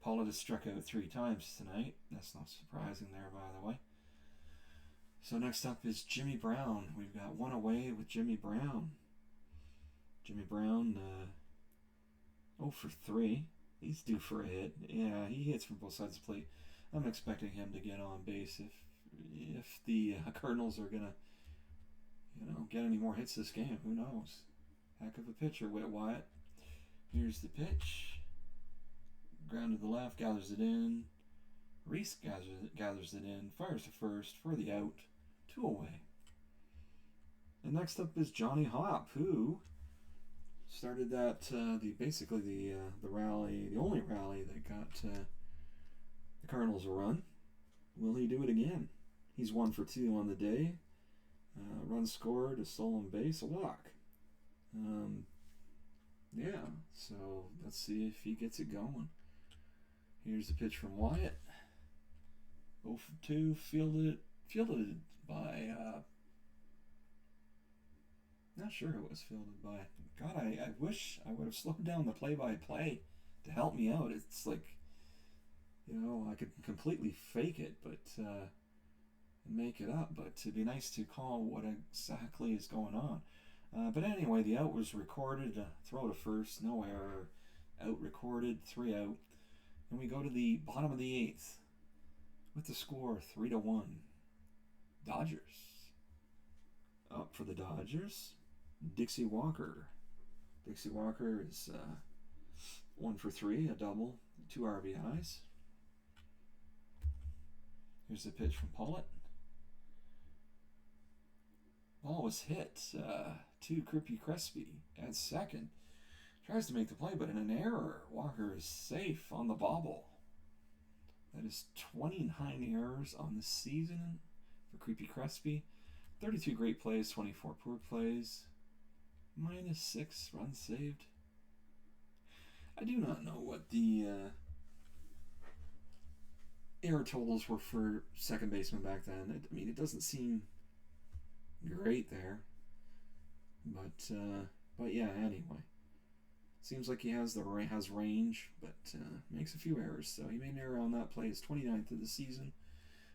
Pollet has struck out 3 times tonight. That's not surprising there, by the way. So next up is Jimmy Brown. We've got 1 away with Jimmy Brown. Jimmy Brown, 0 for 3. He's due for a hit. Yeah, he hits from both sides of the plate. I'm expecting him to get on base if the Cardinals are gonna, get any more hits this game. Who knows? Heck of a pitcher, Whit Wyatt. Here's the pitch. Ground to the left, gathers it in. Reese gathers it in, fires to first for the out. 2 away. And next up is Johnny Hopp, who started that the rally, the only rally that got the Cardinals a run. Will he do it again? He's 1 for 2 on the day. Run scored, a stolen base, a walk. Yeah, so let's see if he gets it going. Here's the pitch from Wyatt. 0 for 2, fielded by, not sure who it was fielded by. God, I wish I would have slowed down the play-by-play to help me out. It's like, I could completely fake it, but and make it up, but it'd be nice to call what exactly is going on. But anyway, the out was recorded, throw to first, no error, out recorded, 3 out, and we go to the bottom of the 8th with the score 3-1. Dodgers. Up for the Dodgers, Dixie Walker. Dixie Walker is 1 for 3, a double, 2 RBIs. Here's the pitch from Pollet. Ball was hit to Crippy Crespi at second. Tries to make the play, but in an error, Walker is safe on the bobble. That is 29 errors on the season for Creepy Crespi. 32 great plays, 24 poor plays. -6 runs saved. I do not know what the error totals were for second baseman back then. I mean, it doesn't seem great there. But yeah, anyway. Seems like he has range, but makes a few errors. So he made an error on that play. His 29th of the season.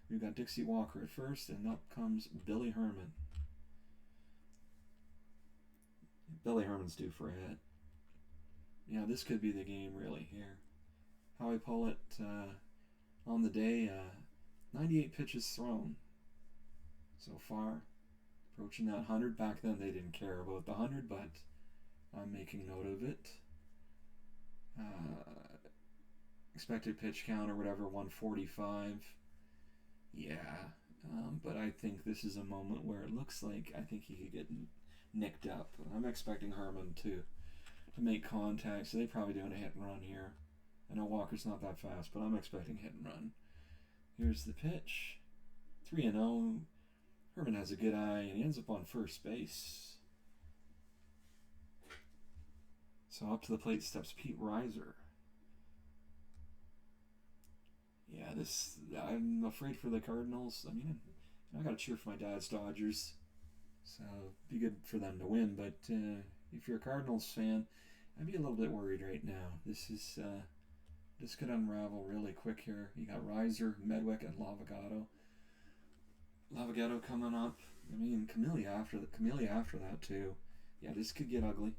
We've got Dixie Walker at first, and up comes Billy Herman. Billy Herman's due for a hit. Yeah, this could be the game really here. Howie Pollet on the day, 98 pitches thrown so far. Approaching that 100. Back then they didn't care about the 100, but I'm making note of it. Expected pitch count or whatever, 145. Yeah, but I think this is a moment where it looks like I think he could get nicked up. I'm expecting Herman to make contact, so they're probably doing a hit and run here. I know Walker's not that fast, but I'm expecting hit and run. Here's the pitch. 3-0. Herman has a good eye, and he ends up on first base. So up to the plate steps Pete Reiser. Yeah, I'm afraid for the Cardinals. I mean, I gotta cheer for my dad's Dodgers, so it'd be good for them to win. But if you're a Cardinals fan, I'd be a little bit worried right now. This could unravel really quick here. You got Reiser, Medwick, and Lavagato. Lavagato coming up. I mean, Camillia after that too. Yeah, this could get ugly.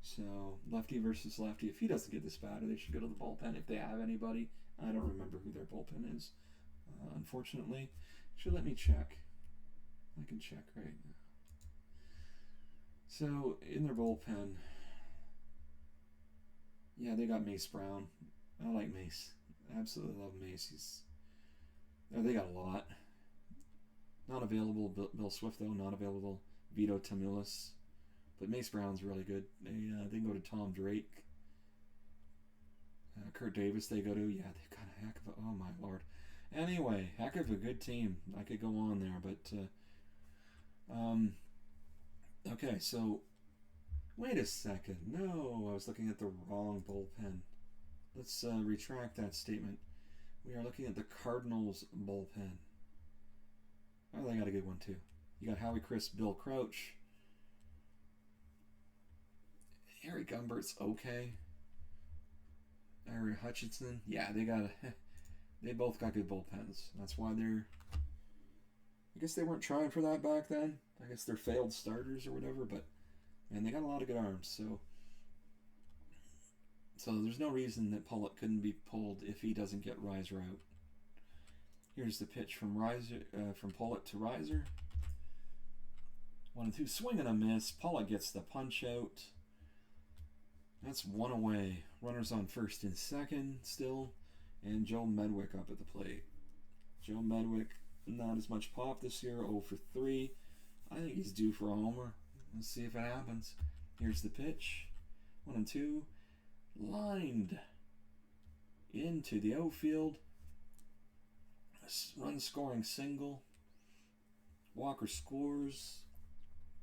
So lefty versus lefty. If he doesn't get this batter, they should go to the bullpen if they have anybody. I don't remember who their bullpen is. Unfortunately, should let me check. I can check right now. So in their bullpen, yeah, they got Mace Brown. I like Mace. Absolutely love Mace. They got a lot. Not available, Bill Swift though. Not available, Vito Tamulis. But Mace Brown's really good. They can go to Tom Drake. Kurt Davis they go to. Yeah, they've got a heck of a... Oh, my Lord. Anyway, heck of a good team. I could go on there, but... okay, so... Wait a second. No, I was looking at the wrong bullpen. Let's retract that statement. We are looking at the Cardinals bullpen. Oh, they got a good one, too. You got Howie Crisp, Bill Crouch. Harry Gumbert's okay. Harry Hutchinson, yeah, they both got good bullpens. That's why I guess they weren't trying for that back then. I guess they're failed starters or whatever, but man, they got a lot of good arms. So there's no reason that Pollet couldn't be pulled if he doesn't get Reiser out. Here's the pitch from Pollet to Reiser. 1-2, swing and a miss. Pollet gets the punch out. That's one away. Runners on first and second still. And Joe Medwick up at the plate. Joe Medwick, not as much pop this year, 0 for 3. I think he's due for a homer. Let's see if it happens. Here's the pitch. 1-2. Lined into the outfield. Run scoring single. Walker scores.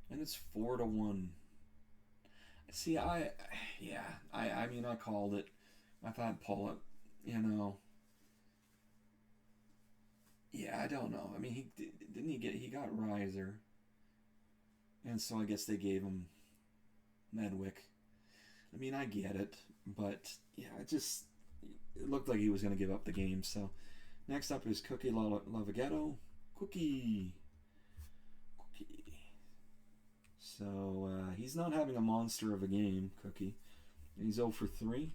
And it's 4-1. See, I mean, I called it. I thought Pollet, yeah, I don't know. I mean, he got Reiser, and so I guess they gave him Medwick. I mean, I get it, but yeah, it looked like he was going to give up the game. So next up is Cookie Lavagetto, Cookie. So he's not having a monster of a game, Cookie. He's 0 for 3.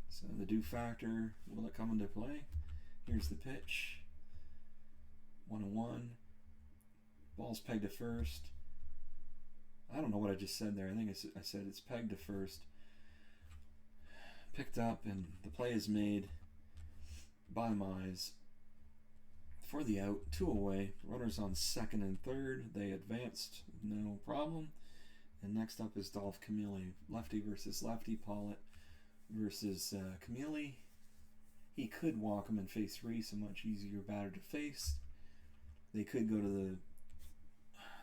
So the do factor, will it come into play? Here's the pitch. 1-1. Ball's pegged to first. I don't know what I just said there. I think I said it's pegged to first. Picked up, and the play is made by Mize for the out. 2 away. Runners on second and third. They advanced, no problem. And next up is Dolph Camille. Lefty versus lefty. Pollet versus Camille. He could walk him and face Reese, a much easier batter to face. They could go to the.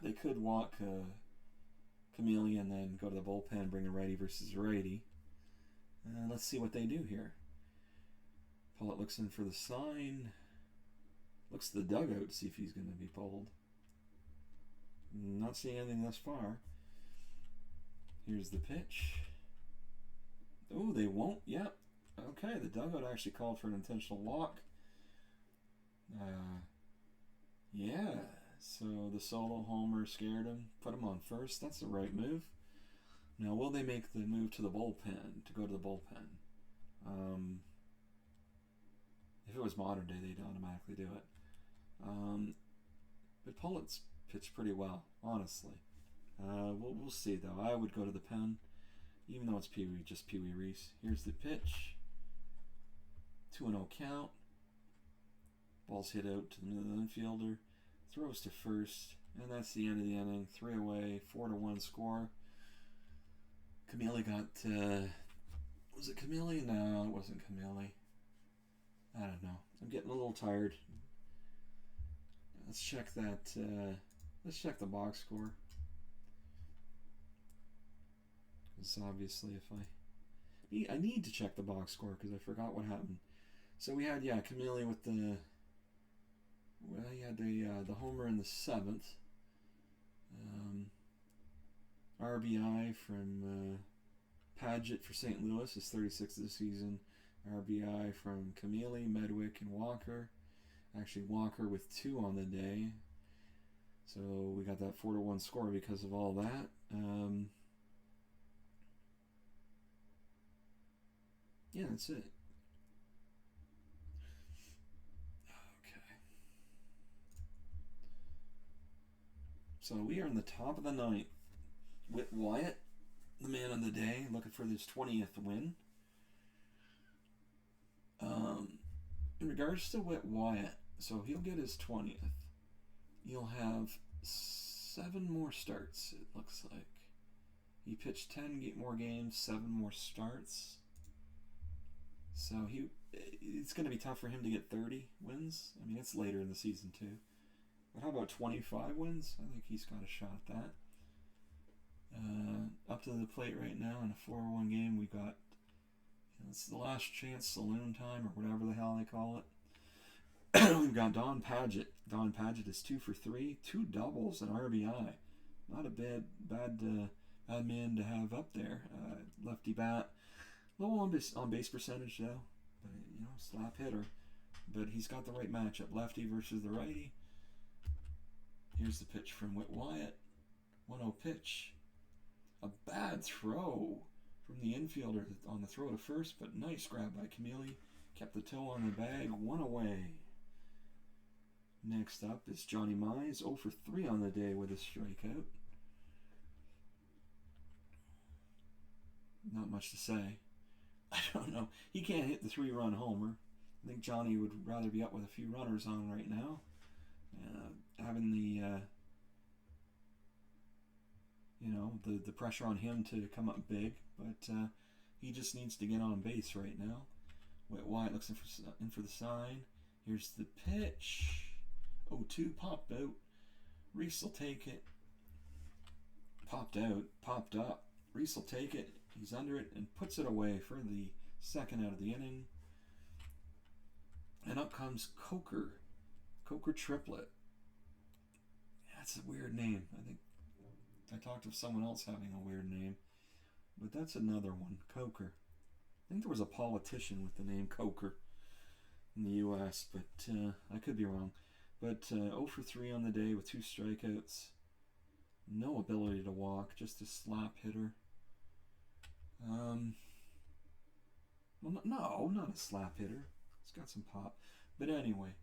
They could walk Camille and then go to the bullpen, bring a righty versus a righty. Let's see what they do here. Pollet looks in for the sign. Looks to the dugout to see if he's going to be pulled. Not seeing anything thus far. Here's the pitch. Oh, they won't. Yep. Okay, the dugout actually called for an intentional walk. Yeah, so the solo homer scared him. Put him on first. That's the right move. Now, will they make the move to the bullpen, to go to the bullpen? If it was modern day, they'd automatically do it. But Pollett's pitched pretty well, honestly. We'll see, though. I would go to the pen, even though it's just Pee Wee Reese. Here's the pitch. 2-0 count. Ball's hit out to the infielder. Throws to first. And that's the end of the inning. 3 away, 4-1 score. Camille got, was it Camille? No, it wasn't Camille. I don't know. I'm getting a little tired. Let's check that, let's check the box score. Because obviously I need to check the box score because I forgot what happened. So we had, Camille with the, well, he had the homer in the 7th. RBI from Paget for St. Louis, his 36th of the season. RBI from Camille, Medwick, and Walker. Actually, Walker with 2 on the day. So we got that 4-1 score because of all that. Yeah, that's it. Okay. So we are in the top of the 9th. Whit Wyatt, the man of the day, looking for his 20th win. In regards to Whit Wyatt, so he'll get his 20th. He'll have 7 more starts, it looks like. He pitched 10 more games, 7 more starts. So it's going to be tough for him to get 30 wins. I mean, it's later in the season too. But how about 25 wins? I think he's got a shot at that. Up to the plate right now in a 4-1 game, we got, it's the last chance saloon time or whatever the hell they call it. We've got Don Paget. Don Paget is 2 for 3, 2 doubles and RBI. Not a bad man to have up there. Lefty bat, low on base percentage though, but slap hitter. But he's got the right matchup, lefty versus the righty. Here's the pitch from Whit Wyatt. 1-0 pitch. A bad throw from the infielder on the throw to first, but nice grab by Camille. Kept the toe on the bag, 1 away. Next up is Johnny Mize, 0 for 3 on the day with a strikeout. Not much to say. I don't know. He can't hit the 3-run homer. I think Johnny would rather be up with a few runners on right now. Having the pressure on him to come up big, but he just needs to get on base right now. Whit Wyatt looks in for the sign. Here's the pitch. 0-2 popped out. Reese will take it. Popped out, popped up. Reese will take it. He's under it and puts it away for the 2nd out of the inning. And up comes Coker. Coker Triplet. That's a weird name. I think I talked of someone else having a weird name. But that's another one. Coker. I think there was a politician with the name Coker in the U.S., but I could be wrong. But 0 for 3 on the day with 2 strikeouts. No ability to walk, just a slap hitter. Well, no, not a slap hitter. It's got some pop. But anyway,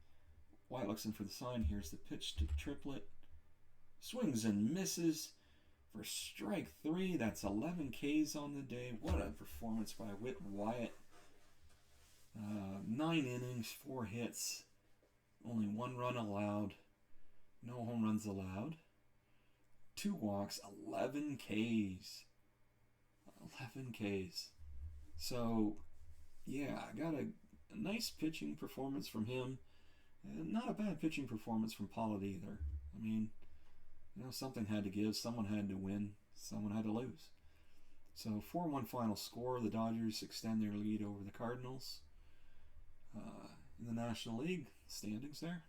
Wyatt looks in for the sign. Here's the pitch to Triplet. Swings and misses for strike 3. That's 11 Ks on the day. What a performance by Whit Wyatt. 9 innings, 4 hits, only 1 run allowed, no home runs allowed, 2 walks, 11 Ks. 11 Ks. So, yeah, I got a nice pitching performance from him. Not a bad pitching performance from Pollet either. I mean, something had to give, someone had to win, someone had to lose. So 4-1 final score. The Dodgers extend their lead over the Cardinals in the National League standings there.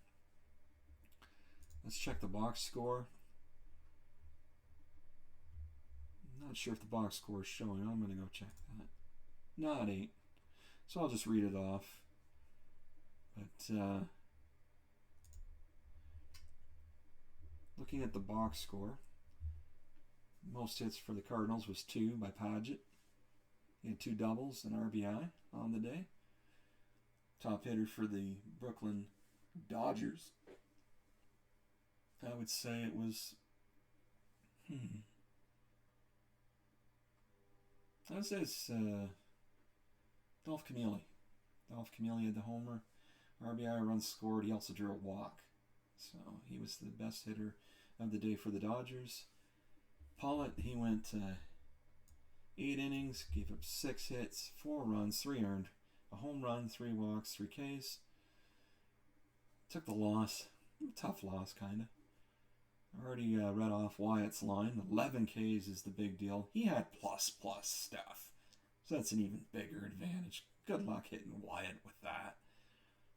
Let's check the box score. I'm not sure if the box score is showing. I'm going to go check that. No, it ain't. So I'll just read it off. But looking at the box score, most hits for the Cardinals was 2 by Paget. He had 2 doubles and RBI on the day. Top hitter for the Brooklyn Dodgers, I would say it was I would say it's Dolph Camilli. Dolph Camilli had the homer, RBI runs scored. He also drew a walk, so he was the best hitter of the day for the Dodgers. Pollet, he went 8 innings, gave up 6 hits, 4 runs, 3 earned, a home run, 3 walks, 3 Ks. Took the loss. Tough loss, kind of. I already read off Wyatt's line. 11 Ks is the big deal. He had plus stuff. So that's an even bigger advantage. Good luck hitting Wyatt with that.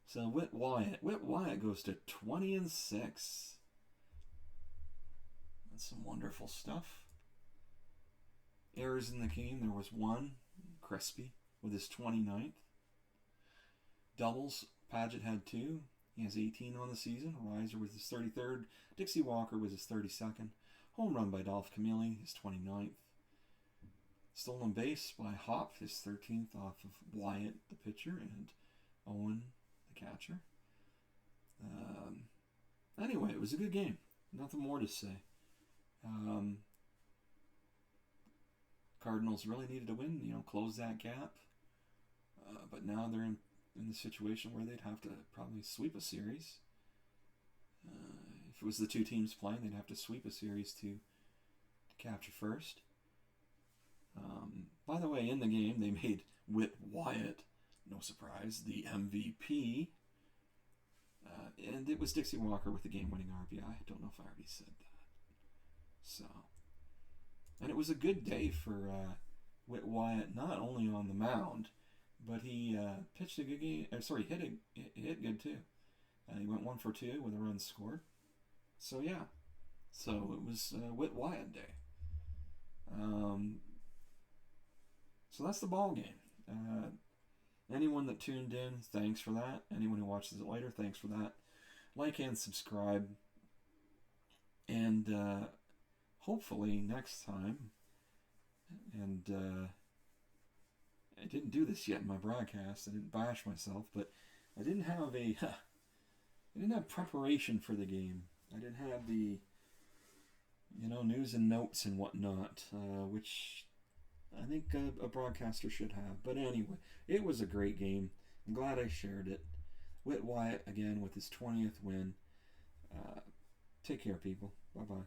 So Whit Wyatt goes to 20-6. That's some wonderful stuff. Errors in the game. There was 1. Crispy with his 29th. Doubles. Paget had 2. He has 18 on the season. Reiser was his 33rd. Dixie Walker was his 32nd. Home run by Dolph Camilli, his 29th. Stolen base by Hop, his 13th off of Wyatt, the pitcher, and Owen, the catcher. Anyway, it was a good game. Nothing more to say. Cardinals really needed to win, close that gap. But now they're in the situation where they'd have to probably sweep a series. If it was the 2 teams playing, they'd have to sweep a series to capture first. By the way, in the game, they made Whit Wyatt, no surprise, the MVP. And it was Dixie Walker with the game-winning RBI. I don't know if I already said that. So, and it was a good day for Whit Wyatt, not only on the mound, but he pitched a good game. Hit good too. He went 1 for 2 with a run scored. So yeah, so it was Whit Wyatt day. So that's the ball game. Anyone that tuned in, thanks for that. Anyone who watches it later, thanks for that. Like and subscribe. And hopefully next time, and I didn't do this yet in my broadcast. I didn't bash myself, but I didn't have preparation for the game. I didn't have the news and notes and whatnot, which I think a broadcaster should have. But anyway, it was a great game. I'm glad I shared it. Whit Wyatt again with his 20th win. Take care, people. Bye-bye.